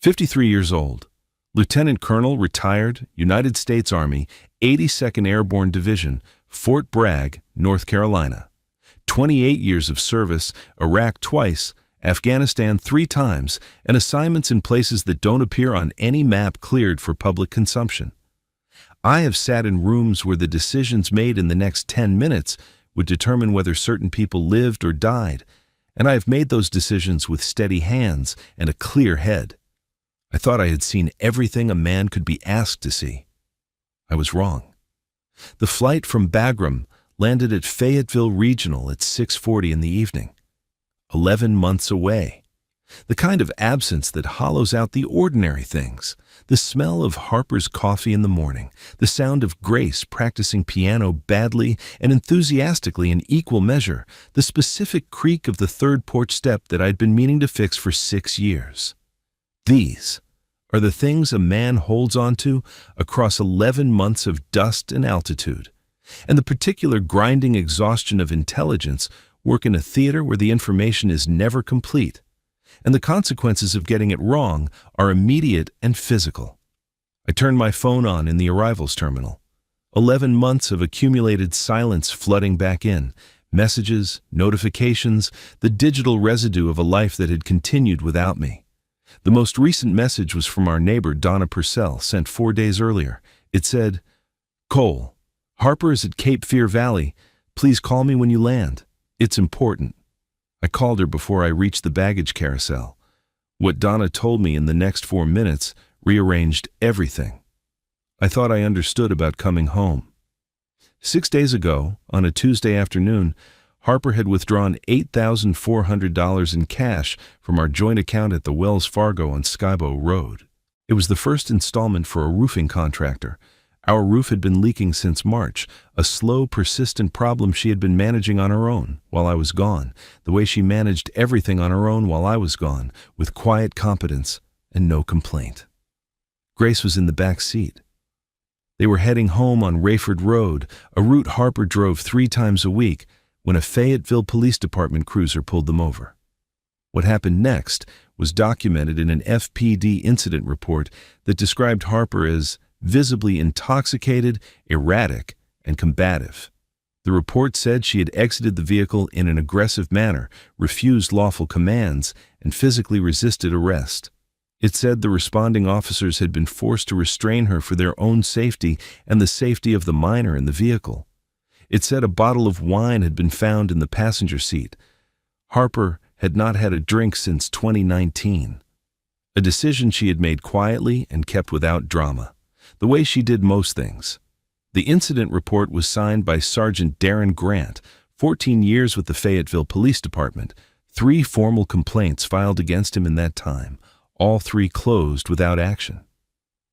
53 years old, Lieutenant Colonel, retired, United States Army, 82nd Airborne Division, Fort Bragg, North Carolina. 28 years of service, Iraq twice, Afghanistan 3 times, and assignments in places that don't appear on any map cleared for public consumption. I have sat in rooms where the decisions made in the next 10 minutes would determine whether certain people lived or died, and I have made those decisions with steady hands and a clear head. I thought I had seen everything a man could be asked to see. I was wrong. The flight from Bagram landed at Fayetteville Regional at 6:40 in the evening. 11 months away. The kind of absence that hollows out the ordinary things. The smell of Harper's coffee in the morning, the sound of Grace practicing piano badly and enthusiastically in equal measure, the specific creak of the third porch step that I'd been meaning to fix for 6 years. These are the things a man holds on to across 11 months of dust and altitude, and the particular grinding exhaustion of intelligence work in a theater where the information is never complete, and the consequences of getting it wrong are immediate and physical. I turned my phone on in the arrivals terminal. 11 months of accumulated silence flooding back in, messages, notifications, the digital residue of a life that had continued without me. The most recent message was from our neighbor Donna Purcell, sent 4 days earlier. It said, "Cole, Harper is at Cape Fear Valley. Please call me when you land. It's important." I called her before I reached the baggage carousel. What Donna told me in the next 4 minutes rearranged everything. I thought I understood about coming home. 6 days ago, on a Tuesday afternoon, Harper had withdrawn $8,400 in cash from our joint account at the Wells Fargo on Skybo Road. It was the first installment for a roofing contractor. Our roof had been leaking since March, a slow, persistent problem she had been managing on her own while I was gone, the way she managed everything on her own while I was gone, with quiet competence and no complaint. Grace was in the back seat. They were heading home on Rayford Road, a route Harper drove 3 times a week, when a Fayetteville Police Department cruiser pulled them over. What happened next was documented in an FPD incident report that described Harper as visibly intoxicated, erratic, and combative. The report said she had exited the vehicle in an aggressive manner, refused lawful commands, and physically resisted arrest. It said the responding officers had been forced to restrain her for their own safety and the safety of the minor in the vehicle. It said a bottle of wine had been found in the passenger seat. Harper had not had a drink since 2019. A decision she had made quietly and kept without drama, the way she did most things. The incident report was signed by Sergeant Darren Grant, 14 years with the Fayetteville Police Department, 3 formal complaints filed against him in that time, all 3 closed without action.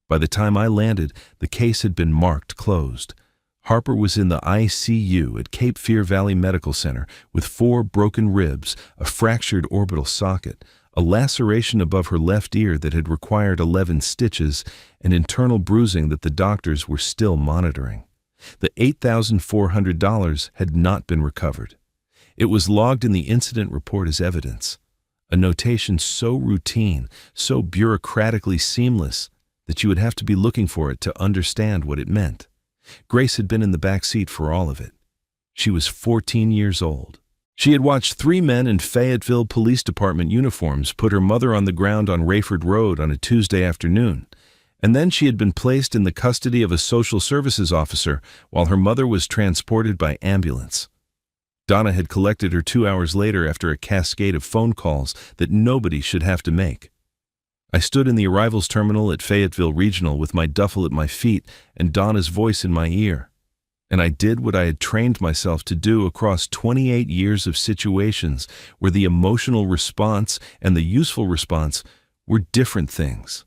By the time I landed, the case had been marked closed. Harper was in the ICU at Cape Fear Valley Medical Center with 4 broken ribs, a fractured orbital socket, a laceration above her left ear that had required 11 stitches, and internal bruising that the doctors were still monitoring. The $8,400 had not been recovered. It was logged in the incident report as evidence, a notation so routine, so bureaucratically seamless, that you would have to be looking for it to understand what it meant. Grace had been in the back seat for all of it. She was 14 years old. She had watched 3 men in Fayetteville Police Department uniforms put her mother on the ground on Rayford Road on a Tuesday afternoon, and then she had been placed in the custody of a social services officer while her mother was transported by ambulance. Donna had collected her 2 hours later after a cascade of phone calls that nobody should have to make. I stood in the arrivals terminal at Fayetteville Regional with my duffel at my feet and Donna's voice in my ear. And I did what I had trained myself to do across 28 years of situations where the emotional response and the useful response were different things.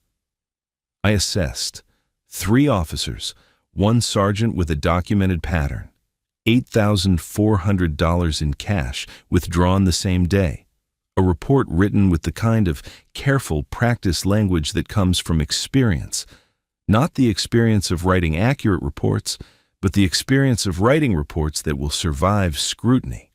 I assessed 3 officers, 1 sergeant with a documented pattern, $8,400 in cash withdrawn the same day. A report written with the kind of careful practice language that comes from experience, not the experience of writing accurate reports, but the experience of writing reports that will survive scrutiny.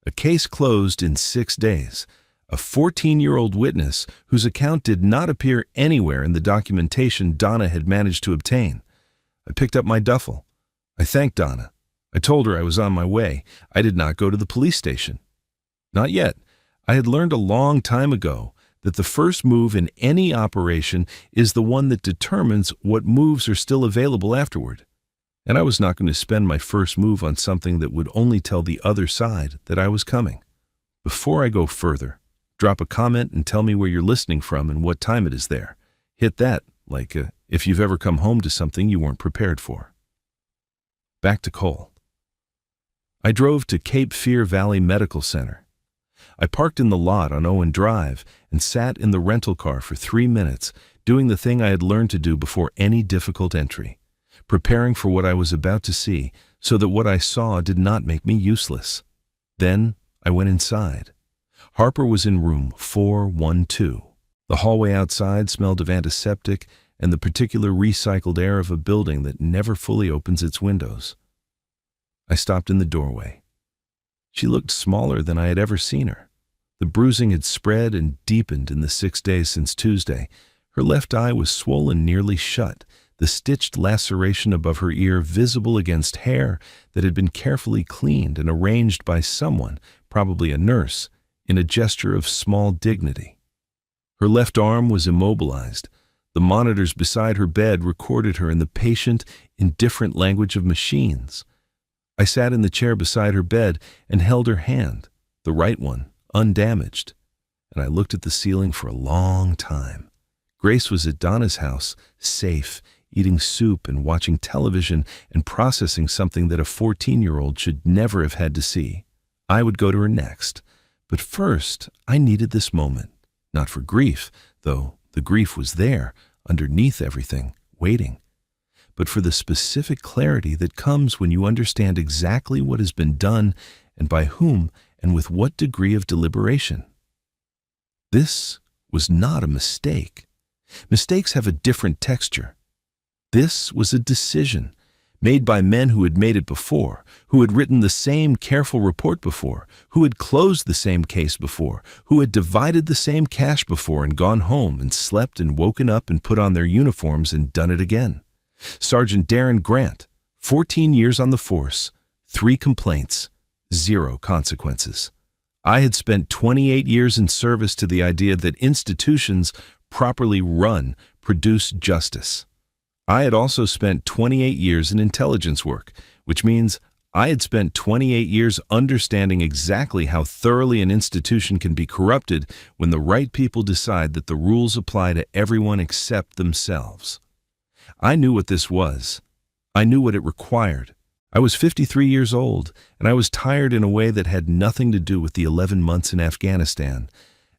A case closed in 6 days, a 14-year-old witness whose account did not appear anywhere in the documentation Donna had managed to obtain. I picked up my duffel. I thanked Donna. I told her I was on my way. I did not go to the police station. Not yet. I had learned a long time ago that the first move in any operation is the one that determines what moves are still available afterward. And I was not going to spend my first move on something that would only tell the other side that I was coming. Before I go further, drop a comment and tell me where you're listening from and what time it is there. Hit that, like if you've ever come home to something you weren't prepared for. Back to Cole. I drove to Cape Fear Valley Medical Center. I parked in the lot on Owen Drive and sat in the rental car for 3 minutes, doing the thing I had learned to do before any difficult entry, preparing for what I was about to see so that what I saw did not make me useless. Then I went inside. Harper was in room 412. The hallway outside smelled of antiseptic and the particular recycled air of a building that never fully opens its windows. I stopped in the doorway. She looked smaller than I had ever seen her. The bruising had spread and deepened in the 6 days since Tuesday. Her left eye was swollen nearly shut, the stitched laceration above her ear visible against hair that had been carefully cleaned and arranged by someone, probably a nurse, in a gesture of small dignity. Her left arm was immobilized. The monitors beside her bed recorded her in the patient, indifferent language of machines. I sat in the chair beside her bed and held her hand, the right one, undamaged, and I looked at the ceiling for a long time. Grace was at Donna's house, safe, eating soup and watching television and processing something that a 14-year-old should never have had to see. I would go to her next, but first I needed this moment, not for grief, though the grief was there, underneath everything, waiting, but for the specific clarity that comes when you understand exactly what has been done and by whom and with what degree of deliberation. This was not a mistake. Mistakes have a different texture. This was a decision made by men who had made it before, who had written the same careful report before, who had closed the same case before, who had divided the same cash before and gone home and slept and woken up and put on their uniforms and done it again. Sergeant Darren Grant, 14 years on the force, 3 complaints, 0 consequences. I had spent 28 years in service to the idea that institutions, properly run, produce justice. I had also spent 28 years in intelligence work, which means I had spent 28 years understanding exactly how thoroughly an institution can be corrupted when the right people decide that the rules apply to everyone except themselves. I knew what this was. I knew what it required. I was 53 years old, and I was tired in a way that had nothing to do with the 11 months in Afghanistan,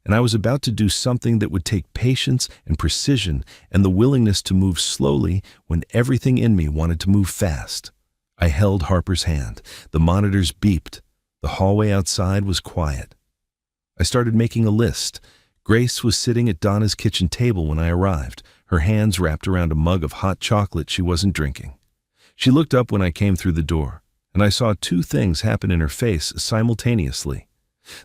and I was about to do something that would take patience and precision and the willingness to move slowly when everything in me wanted to move fast. I held Harper's hand. The monitors beeped. The hallway outside was quiet. I started making a list. Grace was sitting at Donna's kitchen table when I arrived, her hands wrapped around a mug of hot chocolate she wasn't drinking. She looked up when I came through the door, and I saw 2 things happen in her face simultaneously: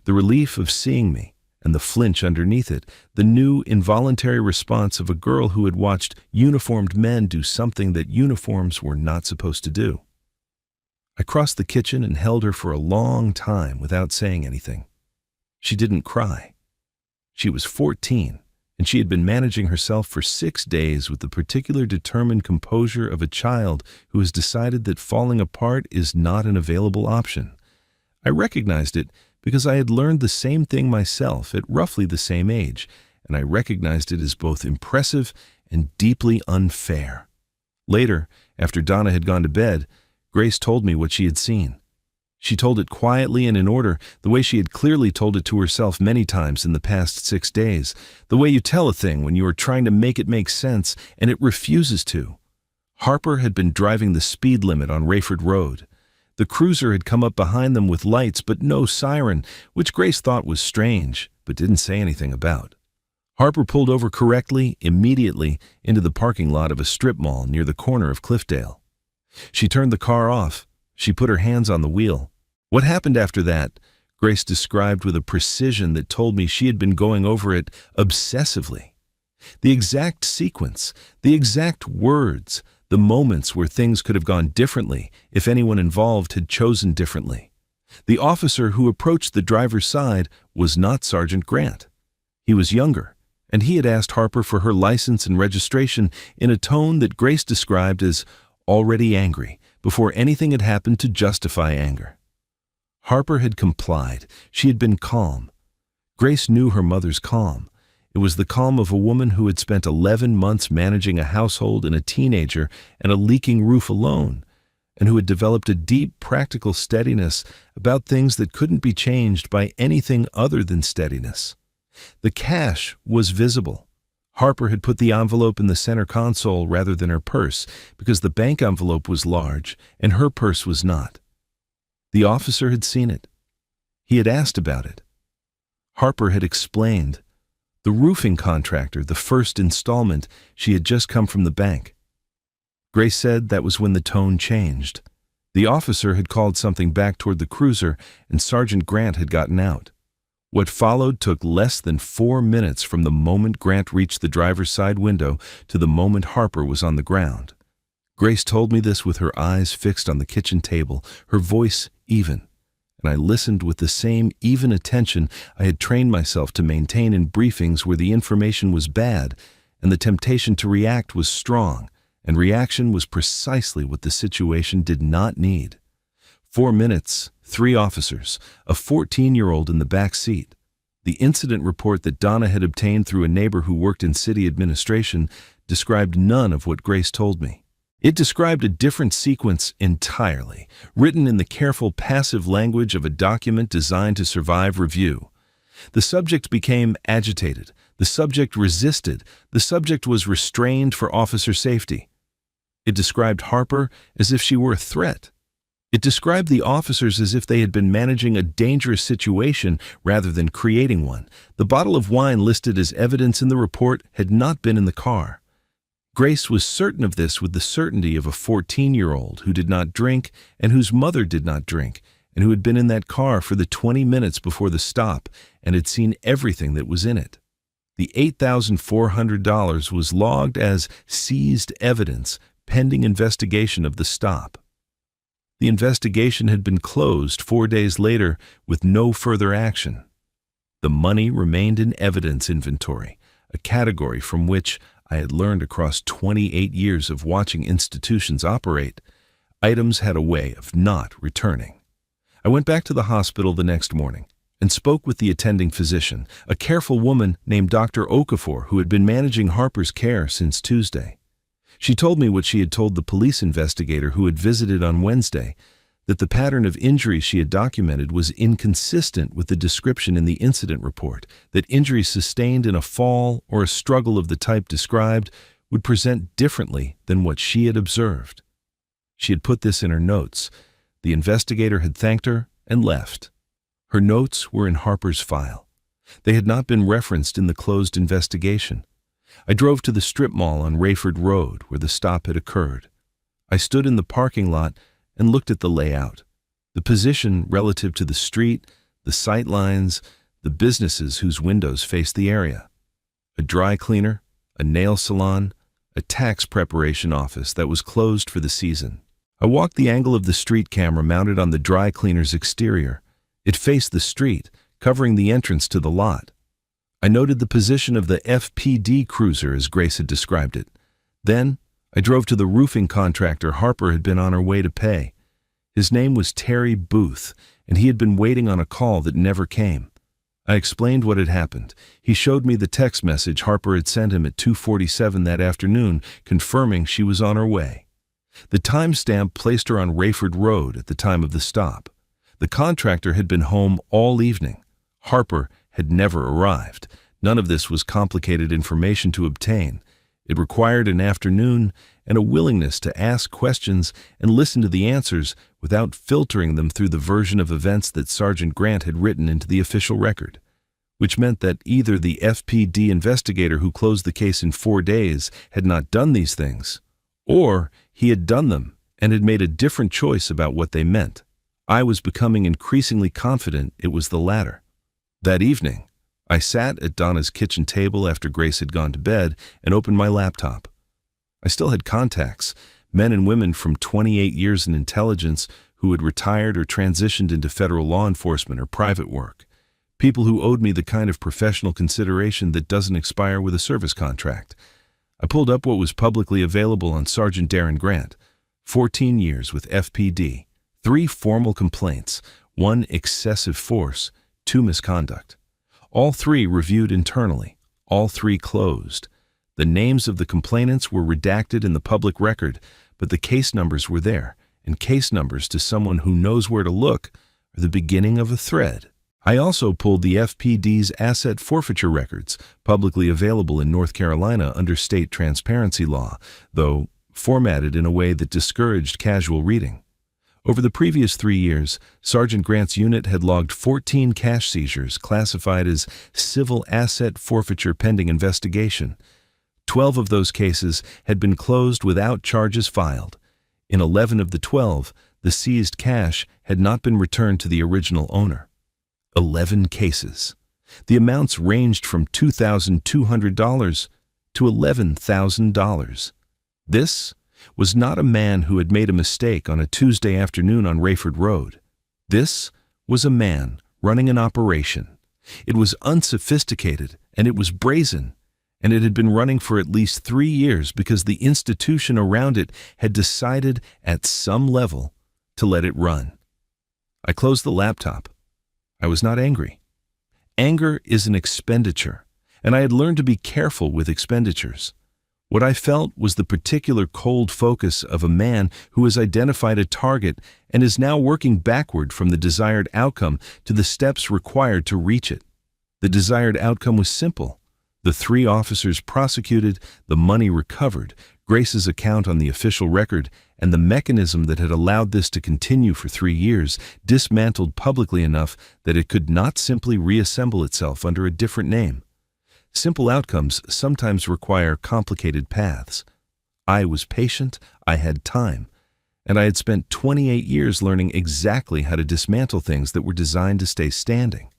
the relief of seeing me and the flinch underneath it, the new involuntary response of a girl who had watched uniformed men do something that uniforms were not supposed to do. I crossed the kitchen and held her for a long time without saying anything. She didn't cry. She was 14, and she had been managing herself for 6 days with the particular determined composure of a child who has decided that falling apart is not an available option. I recognized it because I had learned the same thing myself at roughly the same age, and I recognized it as both impressive and deeply unfair. Later, after Donna had gone to bed, Grace told me what she had seen. She told it quietly and in order, the way she had clearly told it to herself many times in the past 6 days, the way you tell a thing when you are trying to make it make sense and it refuses to. Harper had been driving the speed limit on Rayford Road. The cruiser had come up behind them with lights but no siren, which Grace thought was strange, but didn't say anything about. Harper pulled over correctly, immediately, into the parking lot of a strip mall near the corner of Cliffdale. She turned the car off. She put her hands on the wheel. What happened after that? Grace described with a precision that told me she had been going over it obsessively. The exact sequence, the exact words, the moments where things could have gone differently if anyone involved had chosen differently. The officer who approached the driver's side was not Sergeant Grant. He was younger, and he had asked Harper for her license and registration in a tone that Grace described as already angry, before anything had happened to justify anger. Harper had complied. She had been calm. Grace knew her mother's calm. It was the calm of a woman who had spent 11 months managing a household and a teenager and a leaking roof alone, and who had developed a deep, practical steadiness about things that couldn't be changed by anything other than steadiness. The cash was visible. Harper had put the envelope in the center console rather than her purse because the bank envelope was large and her purse was not. The officer had seen it. He had asked about it. Harper had explained. The roofing contractor, the first installment, she had just come from the bank. Grace said that was when the tone changed. The officer had called something back toward the cruiser, and Sergeant Grant had gotten out. What followed took less than 4 minutes from the moment Grant reached the driver's side window to the moment Harper was on the ground. Grace told me this with her eyes fixed on the kitchen table, her voice even, and I listened with the same even attention I had trained myself to maintain in briefings where the information was bad and the temptation to react was strong, and reaction was precisely what the situation did not need. 4 minutes, 3 officers, a 14-year-old in the back seat. The incident report that Donna had obtained through a neighbor who worked in city administration described none of what Grace told me. It described a different sequence entirely, written in the careful passive language of a document designed to survive review. The subject became agitated. The subject resisted. The subject was restrained for officer safety. It described Harper as if she were a threat. It described the officers as if they had been managing a dangerous situation rather than creating one. The bottle of wine listed as evidence in the report had not been in the car. Grace was certain of this with the certainty of a 14-year-old who did not drink and whose mother did not drink, and who had been in that car for the 20 minutes before the stop and had seen everything that was in it. The $8,400 was logged as seized evidence pending investigation of the stop. The investigation had been closed 4 days later with no further action. The money remained in evidence inventory, a category from which I had learned across 28 years of watching institutions operate. Items had a way of not returning. I went back to the hospital the next morning and spoke with the attending physician, a careful woman named Dr. Okafor who had been managing Harper's care since Tuesday. She told me what she had told the police investigator who had visited on Wednesday, that the pattern of injuries she had documented was inconsistent with the description in the incident report, that injuries sustained in a fall or a struggle of the type described would present differently than what she had observed. She had put this in her notes. The investigator had thanked her and left. Her notes were in Harper's file. They had not been referenced in the closed investigation. I drove to the strip mall on Rayford Road where the stop had occurred. I stood in the parking lot and looked at the layout, the position relative to the street, the sight lines, the businesses whose windows faced the area. A dry cleaner, a nail salon, a tax preparation office that was closed for the season. I walked the angle of the street camera mounted on the dry cleaner's exterior. It faced the street, covering the entrance to the lot. I noted the position of the FPD cruiser as Grace had described it. Then, I drove to the roofing contractor Harper had been on her way to pay. His name was Terry Booth, and he had been waiting on a call that never came. I explained what had happened. He showed me the text message Harper had sent him at 2:47 that afternoon, confirming she was on her way. The timestamp placed her on Rayford Road at the time of the stop. The contractor had been home all evening. Harper had never arrived. None of this was complicated information to obtain. It required an afternoon and a willingness to ask questions and listen to the answers without filtering them through the version of events that Sergeant Grant had written into the official record, which meant that either the FPD investigator who closed the case in 4 days had not done these things, or he had done them and had made a different choice about what they meant. I was becoming increasingly confident it was the latter. That evening, I sat at Donna's kitchen table after Grace had gone to bed and opened my laptop. I still had contacts, men and women from 28 years in intelligence who had retired or transitioned into federal law enforcement or private work. People who owed me the kind of professional consideration that doesn't expire with a service contract. I pulled up what was publicly available on Sergeant Darren Grant. 14 years with FPD, 3 formal complaints, 1 excessive force, 2 misconduct. All 3 reviewed internally, all 3 closed. The names of the complainants were redacted in the public record, but the case numbers were there, and case numbers to someone who knows where to look are the beginning of a thread. I also pulled the FPD's asset forfeiture records, publicly available in North Carolina under state transparency law, though formatted in a way that discouraged casual reading. Over the previous 3 years, Sergeant Grant's unit had logged 14 cash seizures classified as civil asset forfeiture pending investigation. 12 of those cases had been closed without charges filed. In 11 of the 12, the seized cash had not been returned to the original owner. 11 cases. The amounts ranged from $2,200 to $11,000. This was not a man who had made a mistake on a Tuesday afternoon on Rayford Road. This was a man running an operation. It was unsophisticated and it was brazen, and it had been running for at least 3 years because the institution around it had decided at some level to let it run. I closed the laptop. I was not angry. Anger is an expenditure, and I had learned to be careful with expenditures. What I felt was the particular cold focus of a man who has identified a target and is now working backward from the desired outcome to the steps required to reach it. The desired outcome was simple. The 3 officers prosecuted, the money recovered, Grace's account on the official record, and the mechanism that had allowed this to continue for 3 years dismantled publicly enough that it could not simply reassemble itself under a different name. Simple outcomes sometimes require complicated paths. I was patient, I had time, and I had spent 28 years learning exactly how to dismantle things that were designed to stay standing.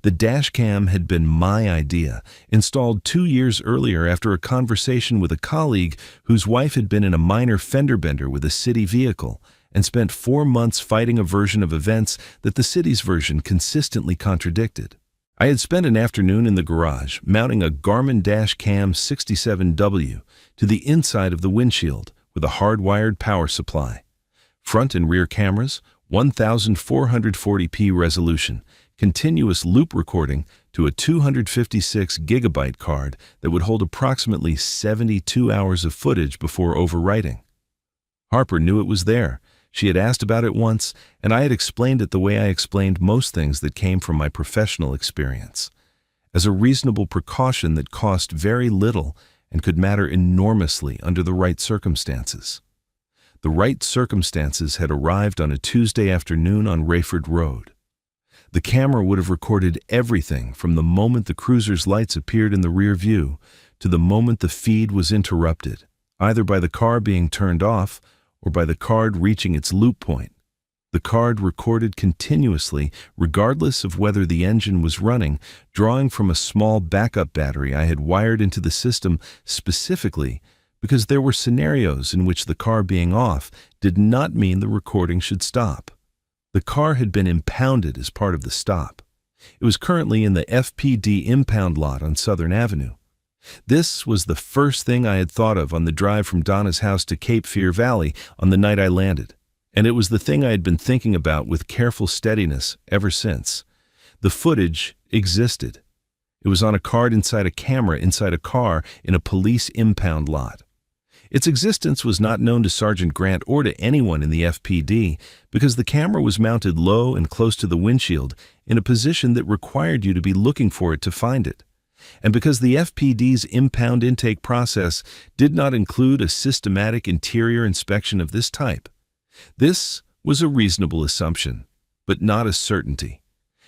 The dash cam had been my idea, installed 2 years earlier after a conversation with a colleague whose wife had been in a minor fender bender with a city vehicle and spent 4 months fighting a version of events that the city's version consistently contradicted. I had spent an afternoon in the garage mounting a Garmin Dash Cam 67W to the inside of the windshield with a hardwired power supply. Front and rear cameras, 1440p resolution, continuous loop recording to a 256 gigabyte card that would hold approximately 72 hours of footage before overwriting. Harper knew it was there. She had asked about it once, and I had explained it the way I explained most things that came from my professional experience, as a reasonable precaution that cost very little and could matter enormously under the right circumstances. The right circumstances had arrived on a Tuesday afternoon on Rayford Road. The camera would have recorded everything from the moment the cruiser's lights appeared in the rear view to the moment the feed was interrupted, either by the car being turned off or by the card reaching its loop point. The card recorded continuously, regardless of whether the engine was running, drawing from a small backup battery I had wired into the system specifically because there were scenarios in which the car being off did not mean the recording should stop. The car had been impounded as part of the stop. It was currently in the FPD impound lot on Southern Avenue. This was the first thing I had thought of on the drive from Donna's house to Cape Fear Valley on the night I landed, and it was the thing I had been thinking about with careful steadiness ever since. The footage existed. It was on a card inside a camera inside a car in a police impound lot. Its existence was not known to Sergeant Grant or to anyone in the FPD because the camera was mounted low and close to the windshield in a position that required you to be looking for it to find it, and because the FPD's impound intake process did not include a systematic interior inspection of this type. This was a reasonable assumption, but not a certainty,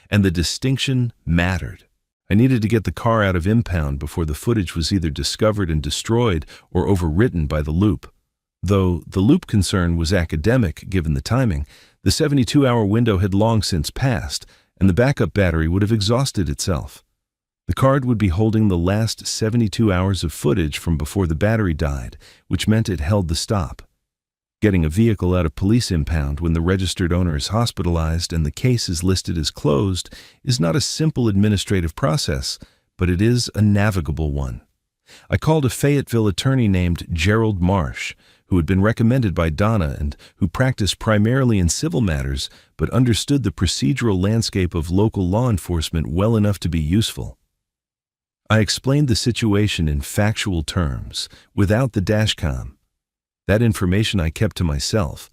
and the distinction mattered. I needed to get the car out of impound before the footage was either discovered and destroyed or overwritten by the loop. Though the loop concern was academic given the timing, The 72-hour window had long since passed, and the backup battery would have exhausted itself. The card would be holding the last 72 hours of footage from before the battery died, which meant it held the stop. Getting a vehicle out of police impound when the registered owner is hospitalized and the case is listed as closed is not a simple administrative process, but it is a navigable one. I called a Fayetteville attorney named Gerald Marsh, who had been recommended by Donna and who practiced primarily in civil matters but understood the procedural landscape of local law enforcement well enough to be useful. I explained the situation in factual terms, without the dashcam. That information I kept to myself,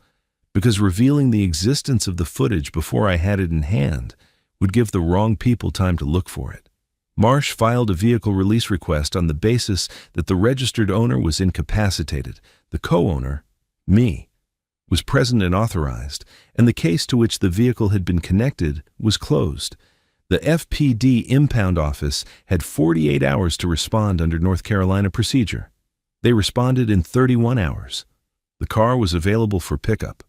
because revealing the existence of the footage before I had it in hand would give the wrong people time to look for it. Marsh filed a vehicle release request on the basis that the registered owner was incapacitated, the co-owner, me, was present and authorized, and the case to which the vehicle had been connected was closed. The FPD impound office had 48 hours to respond under North Carolina procedure. They responded in 31 hours. The car was available for pickup.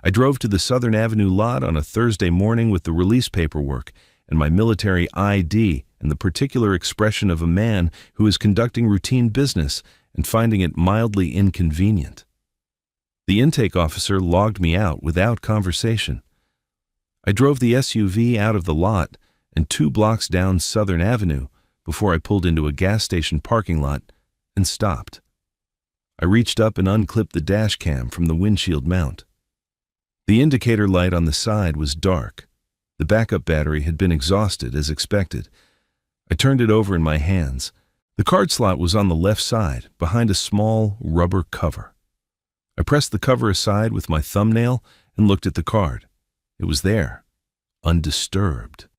I drove to the Southern Avenue lot on a Thursday morning with the release paperwork and my military ID and the particular expression of a man who is conducting routine business and finding it mildly inconvenient. The intake officer logged me out without conversation. I drove the SUV out of the lot and 2 blocks down Southern Avenue before I pulled into a gas station parking lot and stopped. I reached up and unclipped the dash cam from the windshield mount. The indicator light on the side was dark. The backup battery had been exhausted as expected. I turned it over in my hands. The card slot was on the left side, behind a small rubber cover. I pressed the cover aside with my thumbnail and looked at the card. It was there, undisturbed.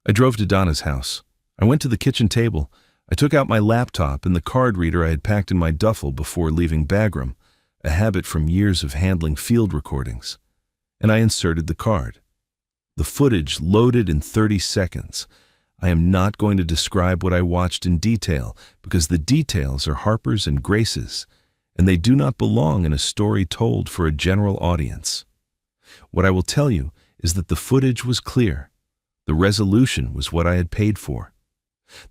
I drove to Donna's house. I went to the kitchen table. I took out my laptop and the card reader I had packed in my duffel before leaving Bagram, a habit from years of handling field recordings, and I inserted the card. The footage loaded in 30 seconds. I am not going to describe what I watched in detail because the details are Harper's and Grace's, and they do not belong in a story told for a general audience. What I will tell you is that the footage was clear. The resolution was what I had paid for.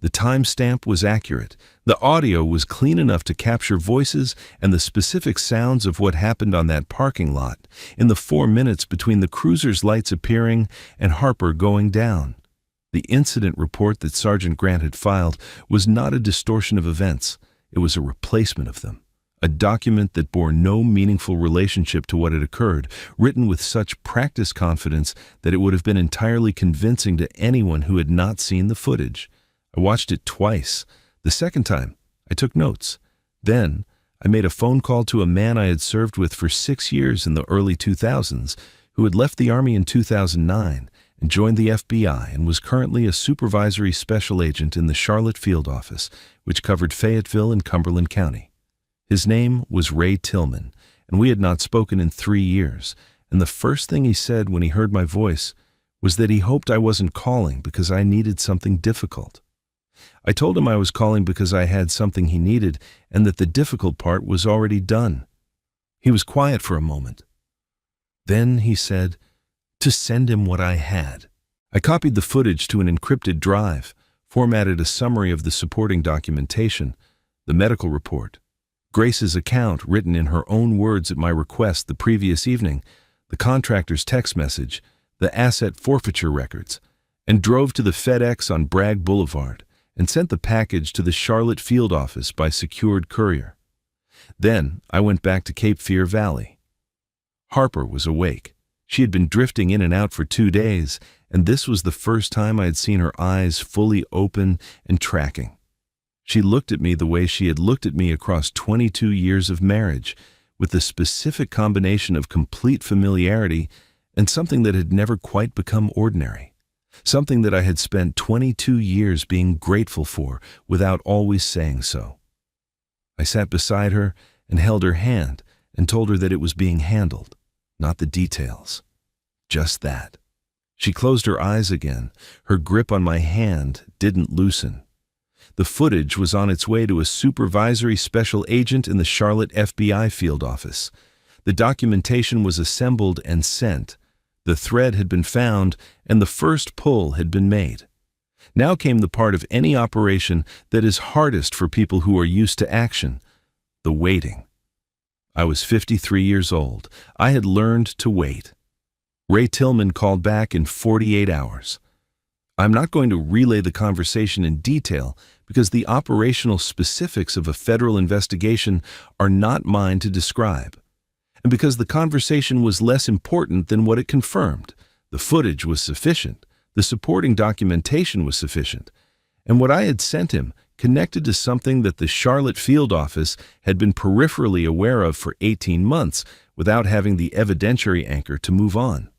The timestamp was accurate. The audio was clean enough to capture voices and the specific sounds of what happened on that parking lot in the 4 minutes between the cruiser's lights appearing and Harper going down. The incident report that Sergeant Grant had filed was not a distortion of events. It was a replacement of them. A document that bore no meaningful relationship to what had occurred, written with such practiced confidence that it would have been entirely convincing to anyone who had not seen the footage. I watched it twice. The second time, I took notes. Then, I made a phone call to a man I had served with for 6 years in the early 2000s, who had left the Army in 2009 and joined the FBI and was currently a supervisory special agent in the Charlotte field office, which covered Fayetteville and Cumberland County. His name was Ray Tillman, and we had not spoken in 3 years, and the first thing he said when he heard my voice was that he hoped I wasn't calling because I needed something difficult. I told him I was calling because I had something he needed and that the difficult part was already done. He was quiet for a moment. Then he said, to send him what I had. I copied the footage to an encrypted drive, formatted a summary of the supporting documentation, the medical report, Grace's account written in her own words at my request the previous evening, the contractor's text message, the asset forfeiture records, and drove to the FedEx on Bragg Boulevard and sent the package to the Charlotte field office by secured courier. Then I went back to Cape Fear Valley. Harper was awake. She had been drifting in and out for 2 days, and this was the first time I had seen her eyes fully open and tracking. She looked at me the way she had looked at me across 22 years of marriage, with the specific combination of complete familiarity and something that had never quite become ordinary, something that I had spent 22 years being grateful for without always saying so. I sat beside her and held her hand and told her that it was being handled, not the details. Just that. She closed her eyes again. Her grip on my hand didn't loosen. The footage was on its way to a supervisory special agent in the Charlotte FBI field office. The documentation was assembled and sent. The thread had been found, and the first pull had been made. Now came the part of any operation that is hardest for people who are used to action: the waiting. I was 53 years old. I had learned to wait. Ray Tillman called back in 48 hours. I'm not going to relay the conversation in detail because the operational specifics of a federal investigation are not mine to describe, and because the conversation was less important than what it confirmed. The footage was sufficient, the supporting documentation was sufficient, and what I had sent him connected to something that the Charlotte field office had been peripherally aware of for 18 months without having the evidentiary anchor to move on.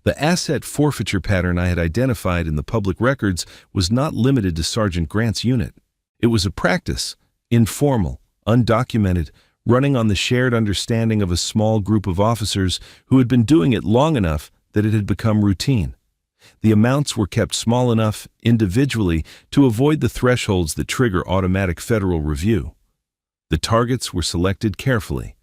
The asset forfeiture pattern I had identified in the public records was not limited to Sergeant Grant's unit. It was a practice, informal, undocumented, running on the shared understanding of a small group of officers who had been doing it long enough that it had become routine. The amounts were kept small enough, individually, to avoid the thresholds that trigger automatic federal review. The targets were selected carefully.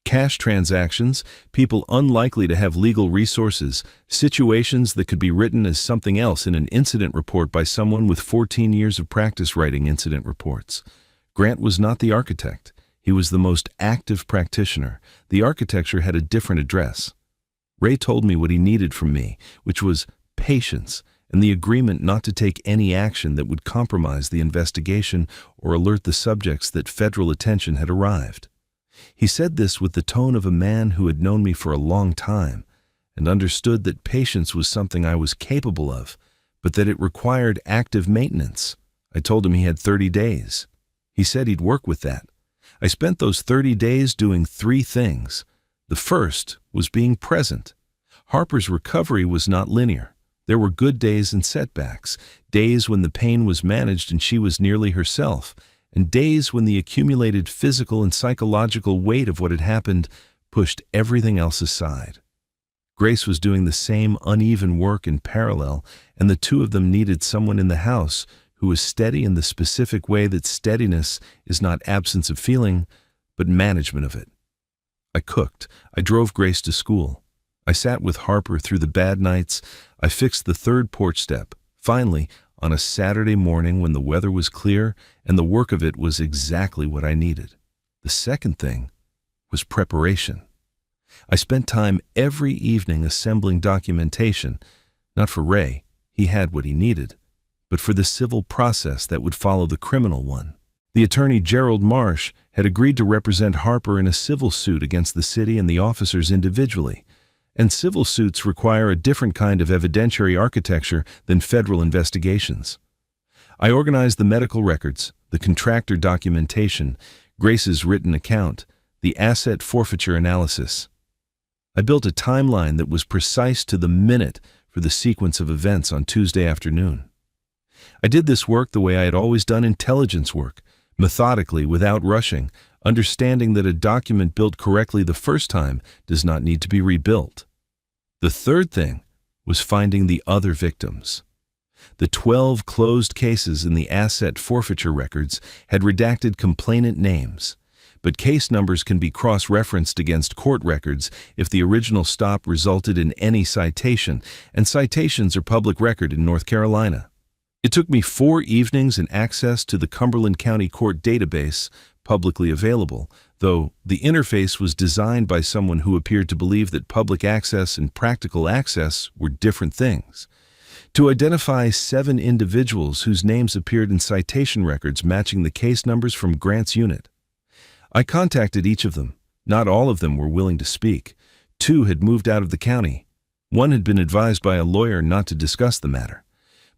Cash transactions, people unlikely to have legal resources, situations that could be written as something else in an incident report by someone with 14 years of practice writing incident reports. Grant was not the architect. He was the most active practitioner. The architecture had a different address. Ray told me what he needed from me, which was patience and the agreement not to take any action that would compromise the investigation or alert the subjects that federal attention had arrived. He said this with the tone of a man who had known me for a long time and understood that patience was something I was capable of, but that it required active maintenance. I told him he had 30 days. He said he'd work with that. I spent those 30 days doing 3 things. The first was being present. Harper's recovery was not linear. There were good days and setbacks, days when the pain was managed and she was nearly herself, and days when the accumulated physical and psychological weight of what had happened pushed everything else aside. Grace was doing the same uneven work in parallel, and the two of them needed someone in the house who was steady in the specific way that steadiness is not absence of feeling, but management of it. I cooked. I drove Grace to school. I sat with Harper through the bad nights. I fixed the 3rd porch step. Finally, on a Saturday morning when the weather was clear and the work of it was exactly what I needed. The second thing was preparation. I spent time every evening assembling documentation, not for Ray, he had what he needed, but for the civil process that would follow the criminal one. The attorney Gerald Marsh had agreed to represent Harper in a civil suit against the city and the officers individually, and civil suits require a different kind of evidentiary architecture than federal investigations. I organized the medical records, the contractor documentation, Grace's written account, the asset forfeiture analysis. I built a timeline that was precise to the minute for the sequence of events on Tuesday afternoon. I did this work the way I had always done intelligence work, methodically, without rushing, understanding that a document built correctly the first time does not need to be rebuilt. The third thing was finding the other victims. The 12 closed cases in the asset forfeiture records had redacted complainant names, but case numbers can be cross-referenced against court records if the original stop resulted in any citation, and citations are public record in North Carolina. It took me 4 evenings and access to the Cumberland County Court database, publicly available, though the interface was designed by someone who appeared to believe that public access and practical access were different things, to identify 7 individuals whose names appeared in citation records matching the case numbers from Grant's unit. I contacted each of them. Not all of them were willing to speak. 2 had moved out of the county. 1 had been advised by a lawyer not to discuss the matter.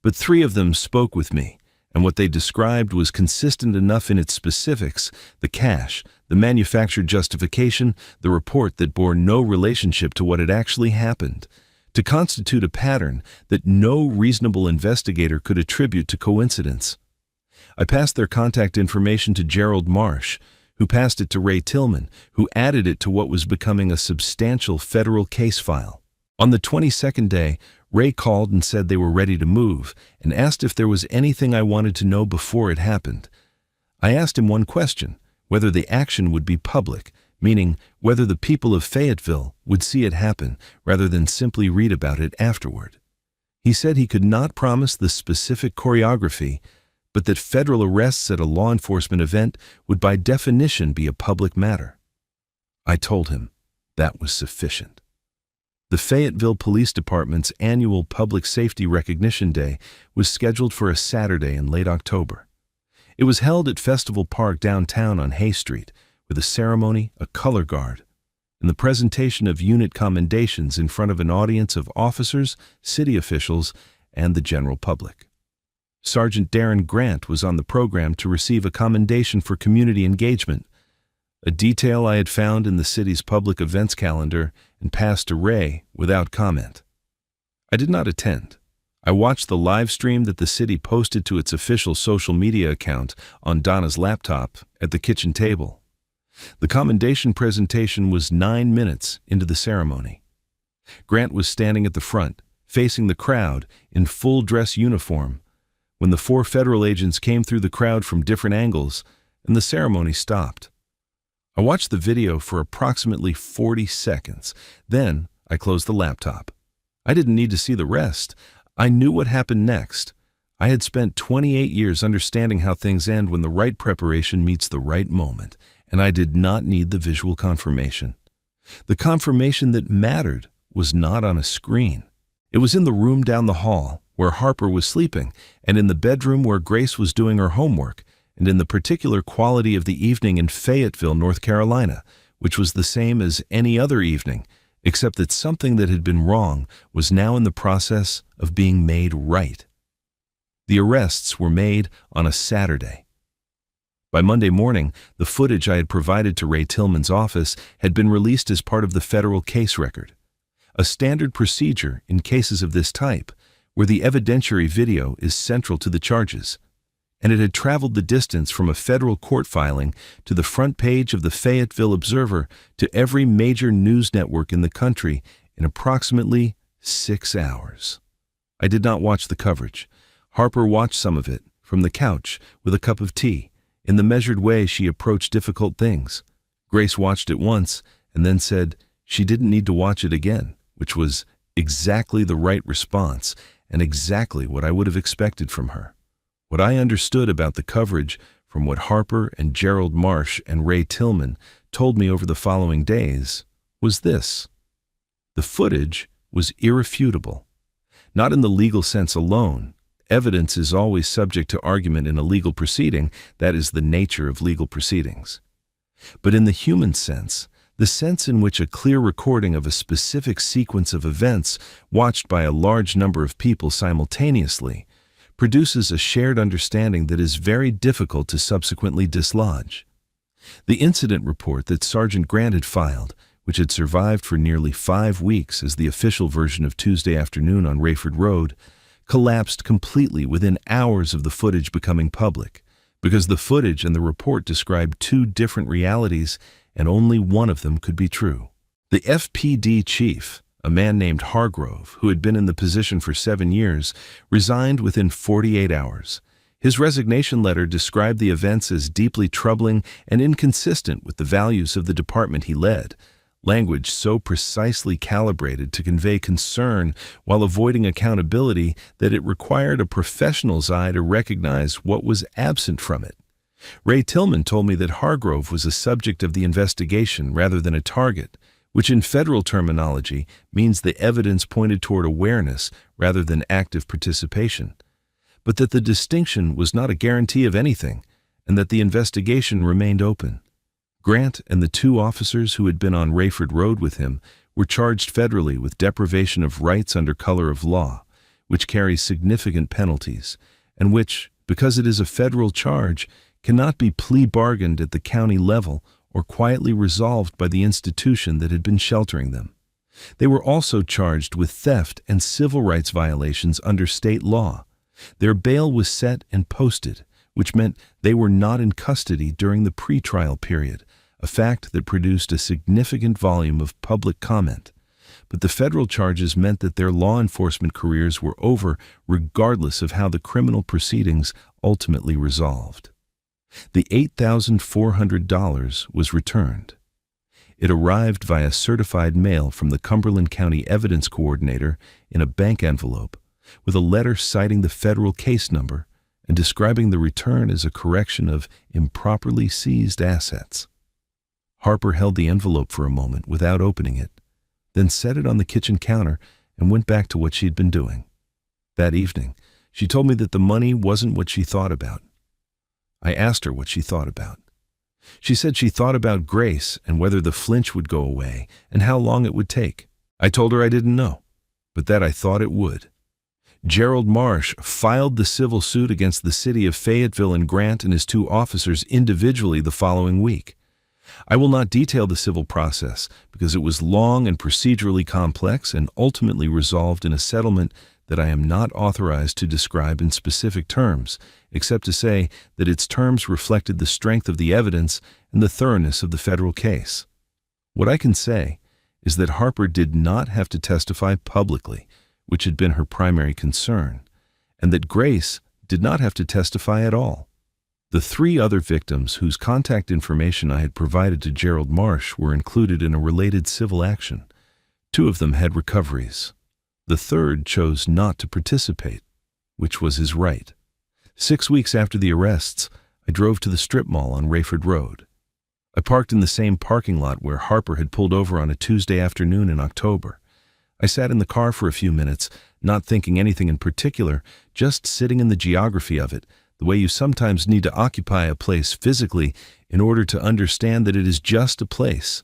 But 3 of them spoke with me, and what they described was consistent enough in its specifics: the cash, the manufactured justification, the report that bore no relationship to what had actually happened, to constitute a pattern that no reasonable investigator could attribute to coincidence. I passed their contact information to Gerald Marsh, who passed it to Ray Tillman, who added it to what was becoming a substantial federal case file. On the 22nd day, Ray called and said they were ready to move, and asked if there was anything I wanted to know before it happened. I asked him one question: whether the action would be public, meaning whether the people of Fayetteville would see it happen rather than simply read about it afterward. He said he could not promise the specific choreography, but that federal arrests at a law enforcement event would by definition be a public matter. I told him that was sufficient. The Fayetteville Police Department's annual Public Safety Recognition Day was scheduled for a Saturday in late October. It was held at Festival Park downtown on Hay Street, with a ceremony, a color guard, and the presentation of unit commendations in front of an audience of officers, city officials, and the general public. Sergeant Darren Grant was on the program to receive a commendation for community engagement, a detail I had found in the city's public events calendar and passed to Ray without comment. I did not attend. I watched the live stream that the city posted to its official social media account on Donna's laptop at the kitchen table. The commendation presentation was 9 minutes into the ceremony. Grant was standing at the front, facing the crowd in full dress uniform, when the 4 federal agents came through the crowd from different angles and the ceremony stopped. I watched the video for approximately 40 seconds. Then I closed the laptop. I didn't need to see the rest. I knew what happened next. I had spent 28 years understanding how things end when the right preparation meets the right moment, and I did not need the visual confirmation. The confirmation that mattered was not on a screen. It was in the room down the hall, where Harper was sleeping, and in the bedroom where Grace was doing her homework, and in the particular quality of the evening in Fayetteville, North Carolina, which was the same as any other evening, except that something that had been wrong was now in the process of being made right. The arrests were made on a Saturday. By Monday morning, the footage I had provided to Ray Tillman's office had been released as part of the federal case record, a standard procedure in cases of this type, where the evidentiary video is central to the charges, and it had traveled the distance from a federal court filing to the front page of the Fayetteville Observer to every major news network in the country in approximately 6 hours. I did not watch the coverage. Harper watched some of it from the couch with a cup of tea, in the measured way she approached difficult things. Grace watched it once and then said she didn't need to watch it again, which was exactly the right response and exactly what I would have expected from her. What I understood about the coverage from what Harper and Gerald Marsh and Ray Tillman told me over the following days was this: the footage was irrefutable. Not in the legal sense alone. Evidence is always subject to argument in a legal proceeding. That is the nature of legal proceedings. But in the human sense, the sense in which a clear recording of a specific sequence of events watched by a large number of people simultaneously produces a shared understanding that is very difficult to subsequently dislodge. The incident report that Sergeant Grant had filed, which had survived for nearly 5 weeks as the official version of Tuesday Afternoon on Rayford Road, collapsed completely within hours of the footage becoming public, because the footage and the report described 2 different realities, and only one of them could be true. The FPD chief, a man named Hargrove, who had been in the position for 7 years, resigned within 48 hours. His resignation letter described the events as deeply troubling and inconsistent with the values of the department he led, language so precisely calibrated to convey concern while avoiding accountability that it required a professional's eye to recognize what was absent from it. Ray Tillman told me that Hargrove was a subject of the investigation rather than a target, which in federal terminology means the evidence pointed toward awareness rather than active participation, but that the distinction was not a guarantee of anything, and that the investigation remained open. Grant and the 2 officers who had been on Rayford Road with him were charged federally with deprivation of rights under color of law, which carries significant penalties, and which, because it is a federal charge, cannot be plea bargained at the county level or quietly resolved by the institution that had been sheltering them. They were also charged with theft and civil rights violations under state law. Their bail was set and posted, which meant they were not in custody during the pretrial period, a fact that produced a significant volume of public comment. But the federal charges meant that their law enforcement careers were over regardless of how the criminal proceedings ultimately resolved. The $8,400 was returned. It arrived via certified mail from the Cumberland County Evidence Coordinator in a bank envelope, with a letter citing the federal case number and describing the return as a correction of improperly seized assets. Harper held the envelope for a moment without opening it, then set it on the kitchen counter and went back to what she'd been doing. That evening, she told me that the money wasn't what she thought about. I asked her what she thought about. She said she thought about Grace and whether the flinch would go away and how long it would take. I told her I didn't know, but that I thought it would. Gerald Marsh filed the civil suit against the city of Fayetteville and Grant and his two officers individually the following week. I will not detail the civil process because it was long and procedurally complex and ultimately resolved in a settlement that I am not authorized to describe in specific terms, except to say that its terms reflected the strength of the evidence and the thoroughness of the federal case. What I can say is that Harper did not have to testify publicly, which had been her primary concern, and that Grace did not have to testify at all. The three other victims whose contact information I had provided to Gerald Marsh were included in a related civil action. Two of them had recoveries. The third chose not to participate, which was his right. 6 weeks after the arrests, I drove to the strip mall on Rayford Road. I parked in the same parking lot where Harper had pulled over on a Tuesday afternoon in October. I sat in the car for a few minutes, not thinking anything in particular, just sitting in the geography of it, the way you sometimes need to occupy a place physically in order to understand that it is just a place.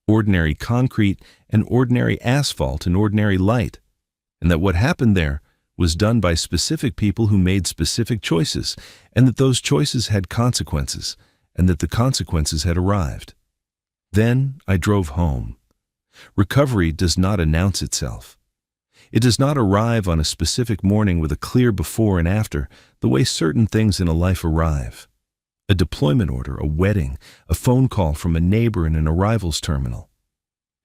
Ordinary concrete and ordinary asphalt and ordinary light. And that what happened there was done by specific people who made specific choices, and that those choices had consequences, and that the consequences had arrived. Then I drove home. Recovery does not announce itself. It does not arrive on a specific morning with a clear before and after, the way certain things in a life arrive. A deployment order, a wedding, a phone call from a neighbor in an arrivals terminal.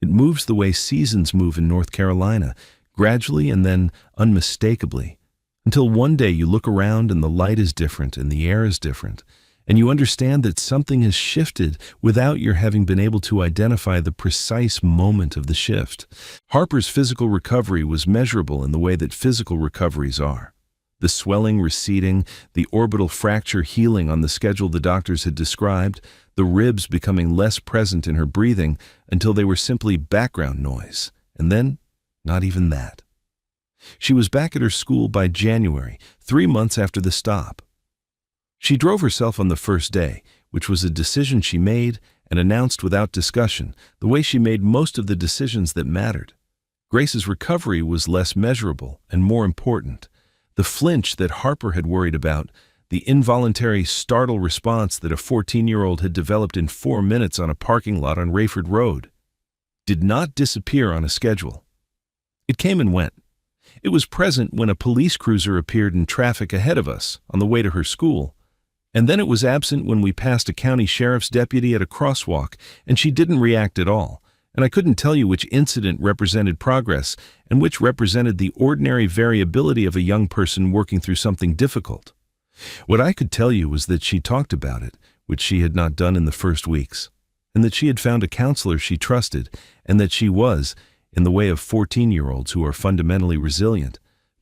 It moves the way seasons move in North Carolina, gradually and then unmistakably, until one day you look around and the light is different and the air is different, and you understand that something has shifted without your having been able to identify the precise moment of the shift. Harper's physical recovery was measurable in the way that physical recoveries are. The swelling receding, the orbital fracture healing on the schedule the doctors had described, the ribs becoming less present in her breathing until they were simply background noise, and then not even that. She was back at her school by January, 3 months after the stop. She drove herself on the first day, which was a decision she made and announced without discussion, the way she made most of the decisions that mattered. Grace's recovery was less measurable and more important. The flinch that Harper had worried about, the involuntary startle response that a 14-year-old had developed in 4 minutes on a parking lot on Rayford Road, did not disappear on a schedule. It came and went. It was present when a police cruiser appeared in traffic ahead of us on the way to her school, and then it was absent when we passed a county sheriff's deputy at a crosswalk, and she didn't react at all, and I couldn't tell you which incident represented progress and which represented the ordinary variability of a young person working through something difficult. What I could tell you was that she talked about it, which she had not done in the first weeks, and that she had found a counselor she trusted, and that she was, in the way of 14-year-olds who are fundamentally resilient,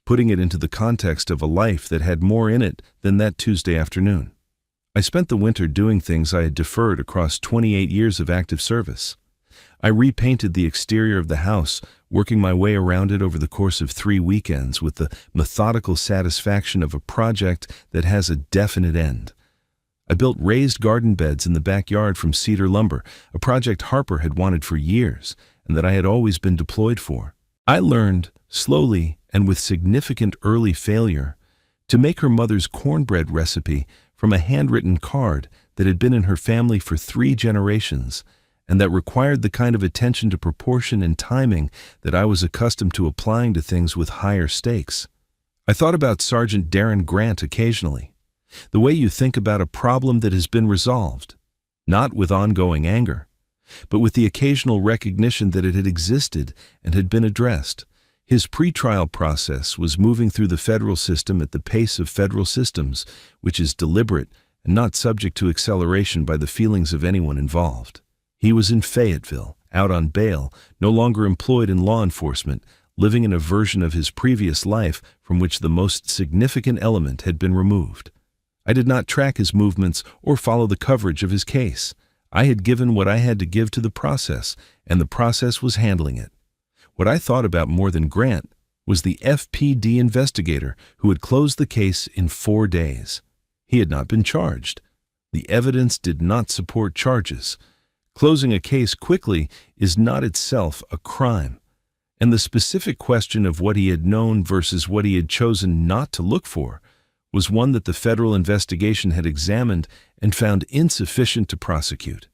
putting it into the context of a life that had more in it than that Tuesday afternoon. I spent the winter doing things I had deferred across 28 years of active service. I repainted the exterior of the house, working my way around it over the course of 3 weekends with the methodical satisfaction of a project that has a definite end. I built raised garden beds in the backyard from cedar lumber, a project Harper had wanted for years, and that I had always been deployed for. I learned, slowly and with significant early failure, to make her mother's cornbread recipe from a handwritten card that had been in her family for 3 generations, and that required the kind of attention to proportion and timing that I was accustomed to applying to things with higher stakes. I thought about Sergeant Darren Grant occasionally, the way you think about a problem that has been resolved, not with ongoing anger, but with the occasional recognition that it had existed and had been addressed. His pretrial process was moving through the federal system at the pace of federal systems, which is deliberate and not subject to acceleration by the feelings of anyone involved. He was in Fayetteville, out on bail, no longer employed in law enforcement, living in a version of his previous life from which the most significant element had been removed. I did not track his movements or follow the coverage of his case. I had given what I had to give to the process, and the process was handling it. What I thought about more than Grant was the FPD investigator who had closed the case in 4 days. He had not been charged. The evidence did not support charges. Closing a case quickly is not itself a crime. And the specific question of what he had known versus what he had chosen not to look for was one that the federal investigation had examined and found insufficient to prosecute.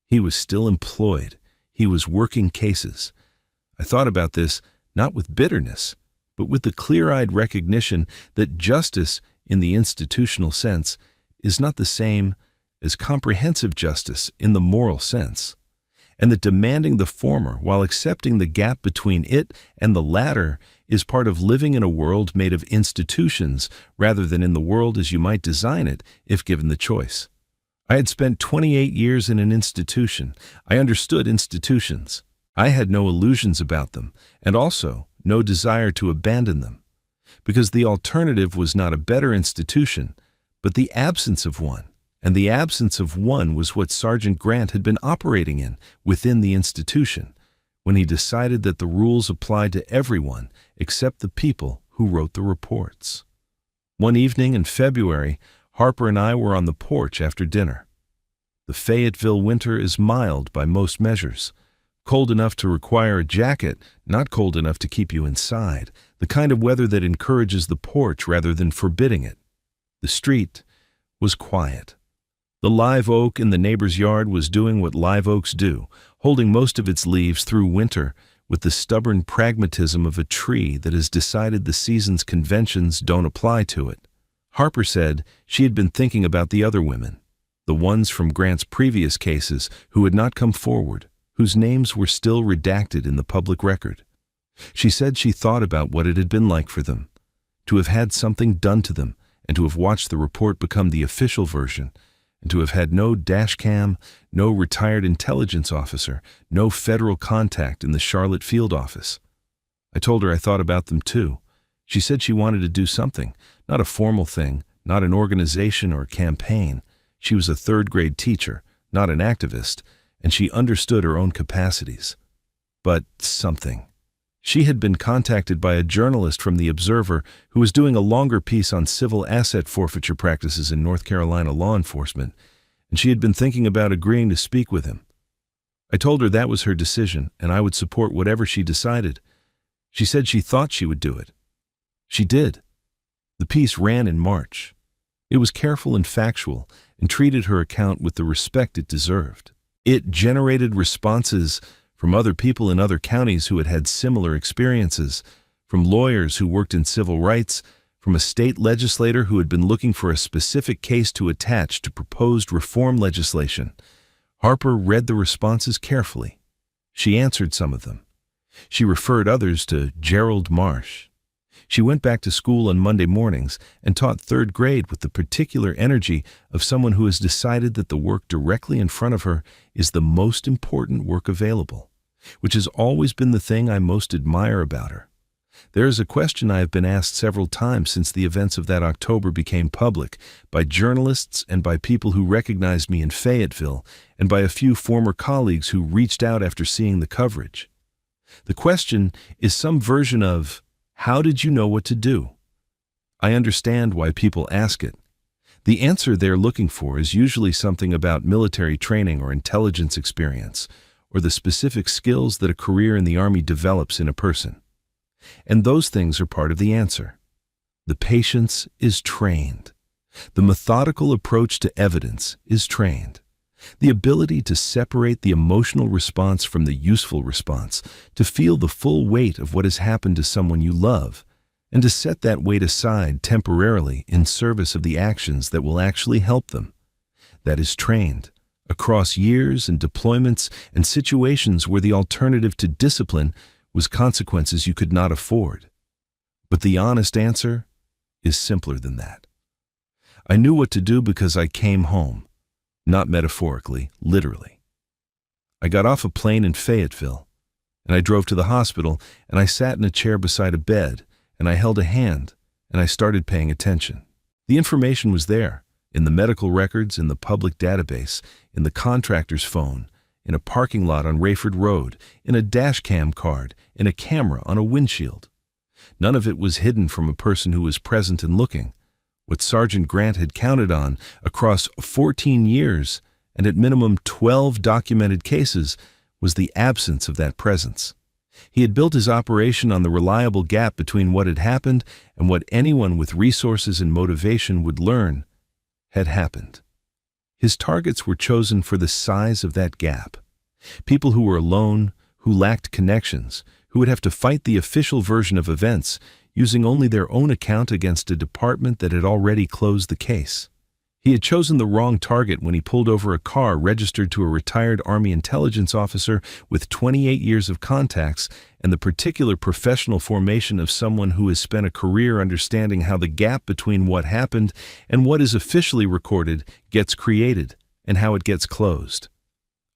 He was still employed. He was working cases. I thought about this not with bitterness, but with the clear-eyed recognition that justice, in the institutional sense, is not the same as comprehensive justice in the moral sense, and that demanding the former while accepting the gap between it and the latter is part of living in a world made of institutions rather than in the world as you might design it if given the choice. I had spent 28 years in an institution. I understood institutions. I had no illusions about them, and also no desire to abandon them, because the alternative was not a better institution, but the absence of one. And the absence of one was what Sergeant Grant had been operating in within the institution when he decided that the rules applied to everyone except the people who wrote the reports. One evening in February, Harper and I were on the porch after dinner. The Fayetteville winter is mild by most measures, cold enough to require a jacket, not cold enough to keep you inside, the kind of weather that encourages the porch rather than forbidding it. The street was quiet. The live oak in the neighbor's yard was doing what live oaks do, holding most of its leaves through winter with the stubborn pragmatism of a tree that has decided the season's conventions don't apply to it. Harper said she had been thinking about the other women, the ones from Grant's previous cases who had not come forward, whose names were still redacted in the public record. She said she thought about what it had been like for them, to have had something done to them and to have watched the report become the official version, and to have had no dash cam, no retired intelligence officer, no federal contact in the Charlotte field office. I told her I thought about them too. She said she wanted to do something, not a formal thing, not an organization or a campaign. She was a third-grade teacher, not an activist, and she understood her own capacities. But something. She had been contacted by a journalist from The Observer who was doing a longer piece on civil asset forfeiture practices in North Carolina law enforcement, and she had been thinking about agreeing to speak with him. I told her that was her decision, and I would support whatever she decided. She said she thought she would do it. She did. The piece ran in March. It was careful and factual, and treated her account with the respect it deserved. It generated responses from other people in other counties who had had similar experiences, from lawyers who worked in civil rights, from a state legislator who had been looking for a specific case to attach to proposed reform legislation. Harper read the responses carefully. She answered some of them. She referred others to Gerald Marsh. She went back to school on Monday mornings and taught third grade with the particular energy of someone who has decided that the work directly in front of her is the most important work available, which has always been the thing I most admire about her. There is a question I have been asked several times since the events of that October became public, by journalists and by people who recognized me in Fayetteville, and by a few former colleagues who reached out after seeing the coverage. The question is some version of, how did you know what to do? I understand why people ask it. The answer they're looking for is usually something about military training or intelligence experience, or the specific skills that a career in the Army develops in a person. And those things are part of the answer. The patience is trained. The methodical approach to evidence is trained. The ability to separate the emotional response from the useful response, to feel the full weight of what has happened to someone you love, and to set that weight aside temporarily in service of the actions that will actually help them. That is trained across years and deployments and situations where the alternative to discipline was consequences you could not afford. But the honest answer is simpler than that. I knew what to do because I came home. Not metaphorically, literally. I got off a plane in Fayetteville, and I drove to the hospital, and I sat in a chair beside a bed, and I held a hand, and I started paying attention. The information was there, in the medical records, in the public database, in the contractor's phone, in a parking lot on Rayford Road, in a dash cam card, in a camera on a windshield. None of it was hidden from a person who was present and looking. What Sergeant Grant had counted on across 14 years and at minimum 12 documented cases was the absence of that presence. He had built his operation on the reliable gap between what had happened and what anyone with resources and motivation would learn had happened. His targets were chosen for the size of that gap. People who were alone, who lacked connections, who would have to fight the official version of events using only their own account against a department that had already closed the case. He had chosen the wrong target when he pulled over a car registered to a retired Army intelligence officer with 28 years of contacts and the particular professional formation of someone who has spent a career understanding how the gap between what happened and what is officially recorded gets created and how it gets closed.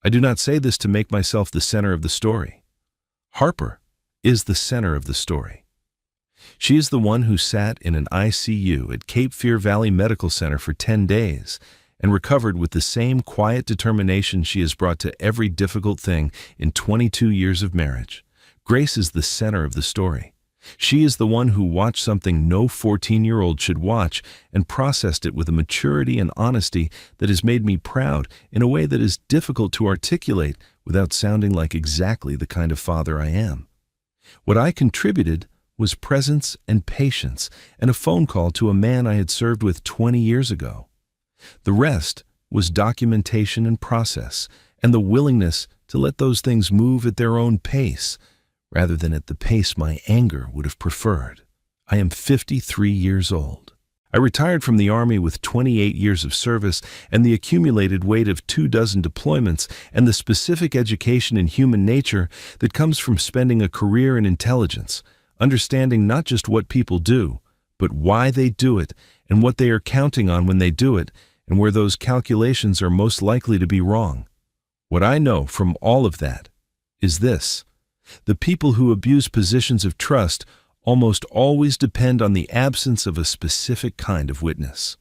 I do not say this to make myself the center of the story. Harper is the center of the story. She is the one who sat in an ICU at Cape Fear Valley Medical Center for 10 days and recovered with the same quiet determination she has brought to every difficult thing in 22 years of marriage. Grace is the center of the story. She is the one who watched something no 14-year-old should watch and processed it with a maturity and honesty that has made me proud in a way that is difficult to articulate without sounding like exactly the kind of father I am. What I contributed was presence and patience and a phone call to a man I had served with 20 years ago. The rest was documentation and process and the willingness to let those things move at their own pace rather than at the pace my anger would have preferred. I am 53 years old. I retired from the Army with 28 years of service and the accumulated weight of 24 deployments and the specific education in human nature that comes from spending a career in intelligence, understanding not just what people do, but why they do it and what they are counting on when they do it and where those calculations are most likely to be wrong. What I know from all of that is this: the people who abuse positions of trust almost always depend on the absence of a specific kind of witness.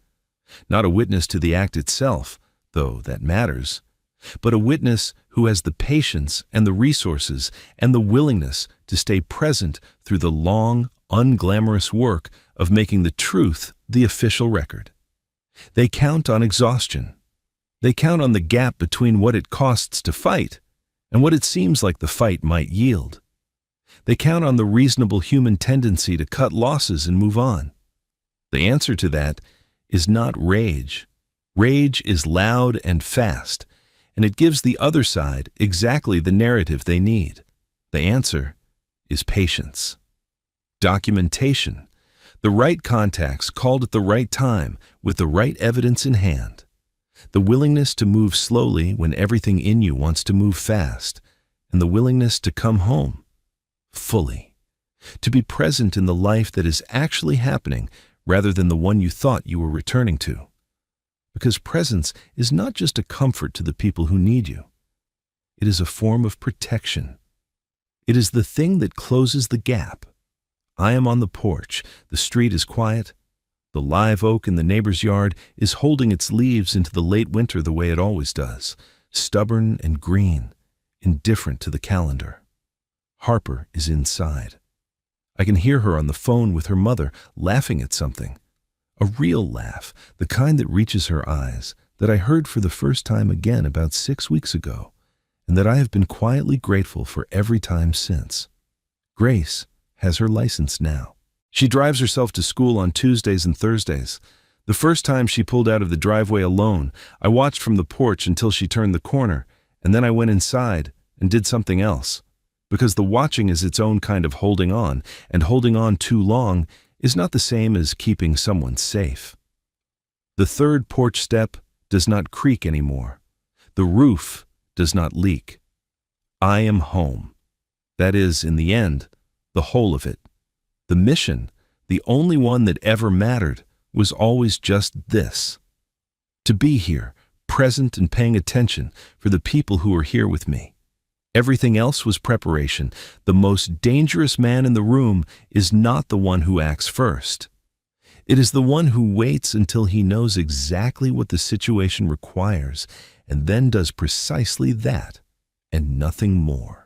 Not a witness to the act itself, though that matters, but a witness who has the patience and the resources and the willingness to stay present through the long, unglamorous work of making the truth the official record. They count on exhaustion. They count on the gap between what it costs to fight and what it seems like the fight might yield. They count on the reasonable human tendency to cut losses and move on. The answer to that is not rage. Rage is loud and fast, and it gives the other side exactly the narrative they need. The answer is patience. Documentation. The right contacts called at the right time with the right evidence in hand. The willingness to move slowly when everything in you wants to move fast, and the willingness to come home fully. To be present in the life that is actually happening rather than the one you thought you were returning to. Because presence is not just a comfort to the people who need you. It is a form of protection. It is the thing that closes the gap. I am on the porch. The street is quiet. The live oak in the neighbor's yard is holding its leaves into the late winter the way it always does, stubborn and green, indifferent to the calendar. Harper is inside. I can hear her on the phone with her mother, laughing at something. A real laugh, the kind that reaches her eyes, that I heard for the first time again about 6 weeks ago, and that I have been quietly grateful for every time since. Grace has her license now. She drives herself to school on Tuesdays and Thursdays. The first time she pulled out of the driveway alone, I watched from the porch until she turned the corner, and then I went inside and did something else. Because the watching is its own kind of holding on, and holding on too long is not the same as keeping someone safe. The third porch step does not creak anymore. The roof does not leak. I am home. That is, in the end, the whole of it. The mission, the only one that ever mattered, was always just this: to be here, present and paying attention for the people who are here with me. Everything else was preparation. The most dangerous man in the room is not the one who acts first. It is the one who waits until he knows exactly what the situation requires and then does precisely that and nothing more.